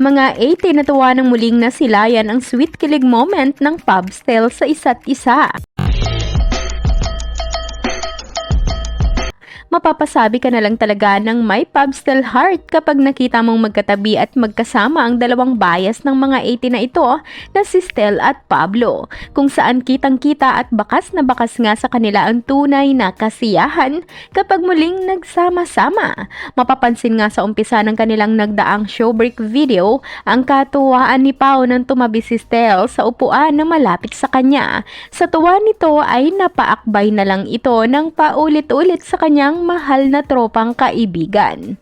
Mga 80 natuwa ng muling nasilayan ang sweet kilig moment ng Pubstel sa isa't isa. Mapapasabi ka na lang talaga ng may Pubstel heart kapag nakita mong magkatabi at magkasama ang dalawang bias ng mga 80 na ito na si Stel at Pablo, kung saan kitang-kita at bakas na bakas nga sa kanila ang tunay na kasiyahan kapag muling nagsama-sama. Mapapansin nga sa umpisa ng kanilang nagdaang showbreak video ang katuwaan ni Pao nang tumabi si Stel sa upuan na malapit sa kanya. Sa tuwa nito ay napaakbay na lang ito ng paulit-ulit sa kanyang mahal na tropang kaibigan.